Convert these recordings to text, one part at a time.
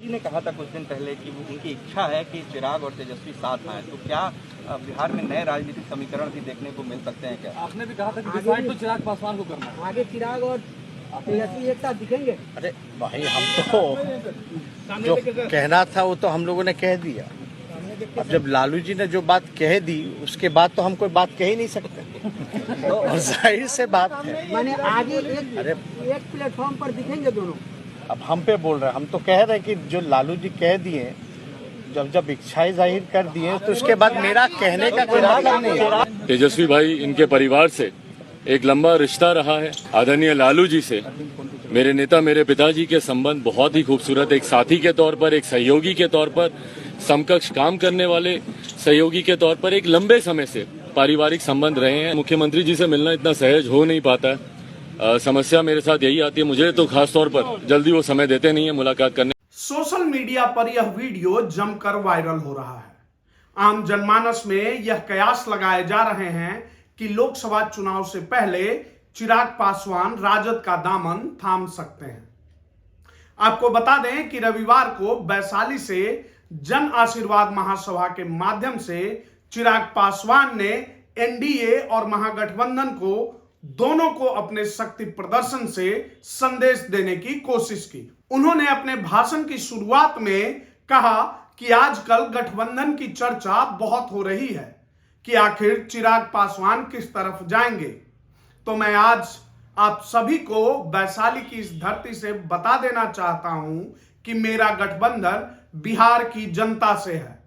जी ने कहा था कुछ दिन पहले कि वो उनकी इच्छा है कि चिराग और तेजस्वी साथ आए, तो क्या बिहार में नए राजनीतिक समीकरण भी देखने को मिल सकते हैं क्या? आपने भी कहा था कि डिसाइड तो चिराग पासवान को करना है। आगे चिराग और तेजस्वी एक साथ दिखेंगे। अरे भाई, हम तो जो कहना था वो तो हम लोगों ने कह दिया। अब जब लालू जी ने जो बात कह दी उसके बाद तो हम कोई बात कह ही नहीं सकते। और जाहिर से बात है, माने आगे एक प्लेटफॉर्म पर दिखेंगे दोनों। अब हम पे बोल रहे हैं, हम तो कह रहे हैं कि जो लालू जी कह दिए, जब इच्छाएं जाहिर कर दिए तो उसके बाद मेरा कहने का कोई मतलब नहीं है। तेजस्वी भाई, इनके परिवार से एक लंबा रिश्ता रहा है। आदरणीय लालू जी से मेरे नेता, मेरे पिताजी के संबंध बहुत ही खूबसूरत, एक साथी के तौर पर, एक सहयोगी के तौर पर, समकक्ष काम करने वाले सहयोगी के तौर पर एक लंबे समय से पारिवारिक संबंध रहे हैं। मुख्यमंत्री जी से मिलना इतना सहज हो नहीं पाता है। समस्या मेरे साथ यही आती है, मुझे तो खास तौर पर जल्दी वो समय देते नहीं है मुलाकात करने। सोशल मीडिया पर यह वीडियो जमकर वायरल हो रहा है। आम जनमानस में यह कयास लगाए जा रहे हैं कि लोकसभा चुनाव से पहले चिराग पासवान राजद का दामन थाम सकते हैं। आपको बता दें कि रविवार को वैशाली से जन आशीर्वाद महासभा के माध्यम से चिराग पासवान ने एनडीए और महागठबंधन को दोनों को अपने शक्ति प्रदर्शन से संदेश देने की कोशिश की। उन्होंने अपने भाषण की शुरुआत में कहा कि आजकल गठबंधन की चर्चा बहुत हो रही है कि आखिर चिराग पासवान किस तरफ जाएंगे। तो मैं आज आप सभी को वैशाली की इस धरती से बता देना चाहता हूं कि मेरा गठबंधन बिहार की जनता से है।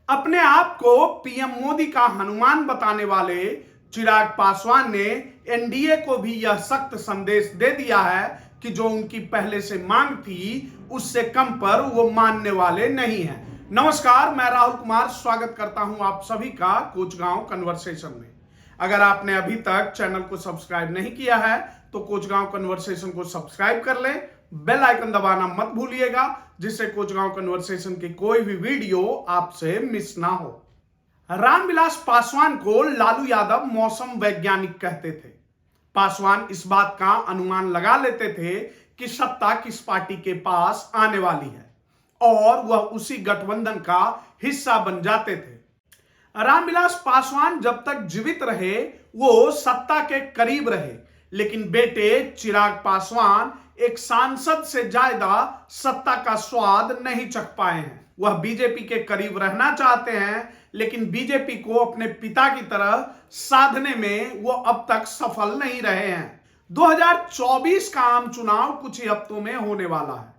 अपने आप को पीएम मोदी का हनुमान बताने वाले चिराग पासवान ने एनडीए को भी यह सख्त संदेश दे दिया है कि जो उनकी पहले से मांग थी उससे कम पर वो मानने वाले नहीं हैं। नमस्कार, मैं राहुल कुमार स्वागत करता हूं आप सभी का कोचगांव कन्वर्सेशन में। अगर आपने अभी तक चैनल को सब्सक्राइब नहीं किया है तो कोचगांव कन्वर्सेशन को सब्सक्राइब कर ले, बेल आइकन दबाना मत भूलिएगा, जिससे कोचगांव कन्वर्सेशन की कोई भी वीडियो आपसे मिस ना हो। रामविलास पासवान को लालू यादव मौसम वैज्ञानिक कहते थे। पासवान इस बात का अनुमान लगा लेते थे कि सत्ता किस पार्टी के पास आने वाली है और वह उसी गठबंधन का हिस्सा बन जाते थे। रामविलास पासवान जब तक जीवित रहे वो सत्ता के करीब रहे, लेकिन बेटे चिराग पासवान एक सांसद से ज्यादा सत्ता का स्वाद नहीं चख पाए हैं। वह बीजेपी के करीब रहना चाहते हैं, लेकिन बीजेपी को अपने पिता की तरह साधने में वो अब तक सफल नहीं रहे हैं। 2024 का आम चुनाव कुछ ही हफ्तों में होने वाला है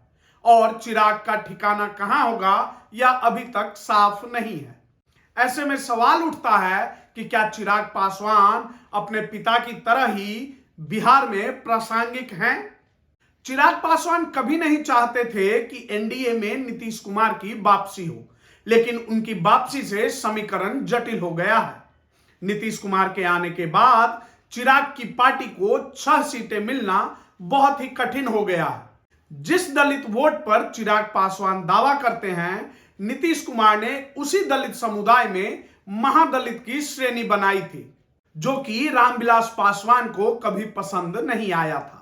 और चिराग का ठिकाना कहां होगा यह अभी तक साफ नहीं है। ऐसे में सवाल उठता है कि क्या चिराग पासवान अपने पिता की तरह ही बिहार में प्रासंगिक हैं? चिराग पासवान कभी नहीं चाहते थे कि एनडीए में नीतीश कुमार की वापसी हो, लेकिन उनकी वापसी से समीकरण जटिल हो गया है। नीतीश कुमार के आने के बाद चिराग की पार्टी को 6 सीटें मिलना बहुत ही कठिन हो गया है। जिस दलित वोट पर चिराग पासवान दावा करते हैं, नीतीश कुमार ने उसी दलित समुदाय में महादलित की श्रेणी बनाई थी, जो कि रामविलास पासवान को कभी पसंद नहीं आया था।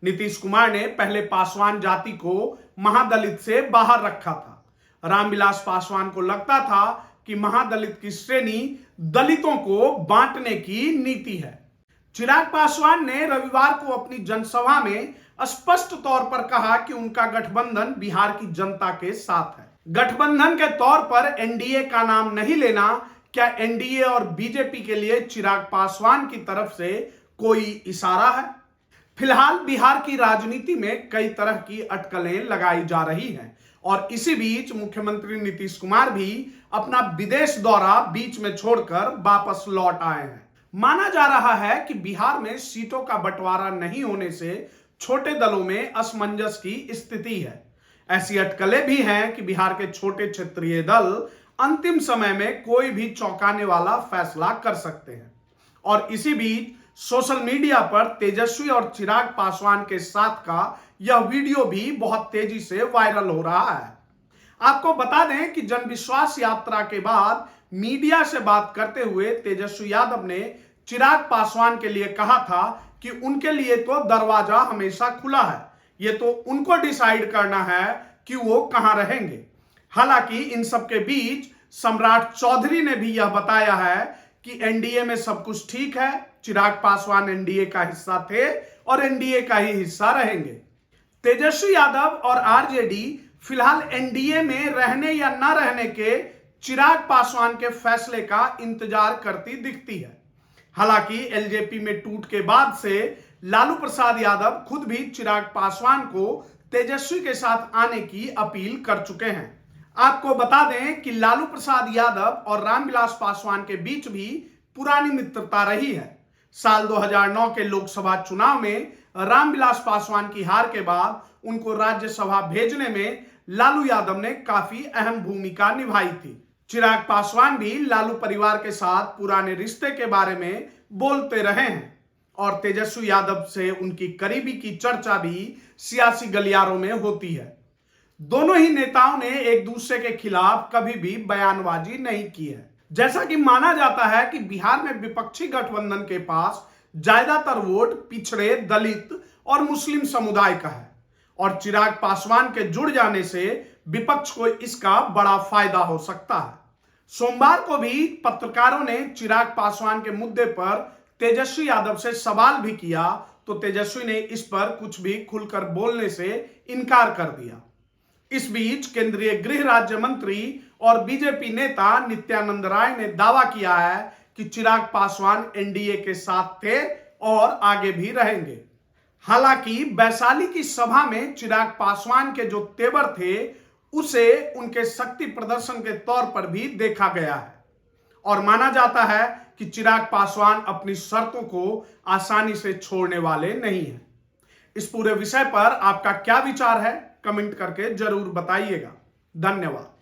नीतीश कुमार ने पहले पासवान जाति को महादलित से बाहर रखा था। रामविलास पासवान को लगता था कि महादलित की श्रेणी दलितों को बांटने की नीति है। चिराग पासवान ने रविवार को अपनी जनसभा में स्पष्ट तौर पर कहा कि उनका गठबंधन बिहार की जनता के साथ है। गठबंधन के तौर पर एनडीए का नाम नहीं लेना क्या एनडीए और बीजेपी के लिए चिराग पासवान की तरफ से कोई इशारा है? फिलहाल बिहार की राजनीति में कई तरह की अटकलें लगाई जा रही हैं और इसी बीच मुख्यमंत्री नीतीश कुमार भी अपना विदेश दौरा बीच में छोड़कर वापस लौट आए हैं। माना जा रहा है कि बिहार में सीटों का बंटवारा नहीं होने से छोटे दलों में असमंजस की स्थिति है। ऐसी अटकलें भी हैं कि बिहार के छोटे क्षेत्रीय दल अंतिम समय में कोई भी चौंकाने वाला फैसला कर सकते हैं। और इसी बीच सोशल मीडिया पर तेजस्वी और चिराग पासवान के साथ का यह वीडियो भी बहुत तेजी से वायरल हो रहा है। आपको बता दें कि जन विश्वास यात्रा के बाद मीडिया से बात करते हुए तेजस्वी यादव ने चिराग पासवान के लिए कहा था कि उनके लिए तो दरवाजा हमेशा खुला है, ये तो उनको डिसाइड करना है कि वो कहां रहेंगे। हालांकि इन सब के बीच सम्राट चौधरी ने भी यह बताया है कि एनडीए में सब कुछ ठीक है, चिराग पासवान एनडीए का हिस्सा थे और एनडीए का ही हिस्सा रहेंगे। तेजस्वी यादव और आरजेडी फिलहाल एनडीए में रहने या न रहने के चिराग पासवान के फैसले का इंतजार करती दिखती है। हालांकि एलजेपी में टूट के बाद से लालू प्रसाद यादव खुद भी चिराग पासवान को तेजस्वी के साथ आने की अपील कर चुके हैं। आपको बता दें कि लालू प्रसाद यादव और रामविलास पासवान के बीच भी पुरानी मित्रता रही है। साल 2009 के लोकसभा चुनाव में रामविलास पासवान की हार के बाद उनको राज्यसभा भेजने में लालू यादव ने काफी अहम भूमिका निभाई थी। चिराग पासवान भी लालू परिवार के साथ पुराने रिश्ते के बारे में बोलते रहे हैं और तेजस्वी यादव से उनकी करीबी की चर्चा भी सियासी गलियारों में होती है। दोनों ही नेताओं ने एक दूसरे के खिलाफ कभी भी बयानबाजी नहीं की है। जैसा कि माना जाता है कि बिहार में विपक्षी गठबंधन के पास ज्यादातर वोट पिछड़े, दलित और मुस्लिम समुदाय का है और चिराग पासवान के जुड़ जाने से विपक्ष को इसका बड़ा फायदा हो सकता है। सोमवार को भी पत्रकारों ने चिराग पासवान के मुद्दे पर तेजस्वी यादव से सवाल भी किया तो तेजस्वी ने इस पर कुछ भी खुलकर बोलने से इनकार कर दिया। इस बीच केंद्रीय गृह राज्य मंत्री और बीजेपी नेता नित्यानंद राय ने दावा किया है कि चिराग पासवान एनडीए के साथ थे और आगे भी रहेंगे। हालांकि वैशाली की सभा में चिराग पासवान के जो तेवर थे उसे उनके शक्ति प्रदर्शन के तौर पर भी देखा गया है और माना जाता है कि चिराग पासवान अपनी शर्तों को आसानी से छोड़ने वाले नहीं हैं। इस पूरे विषय पर आपका क्या विचार है, कमेंट करके जरूर बताइएगा। धन्यवाद।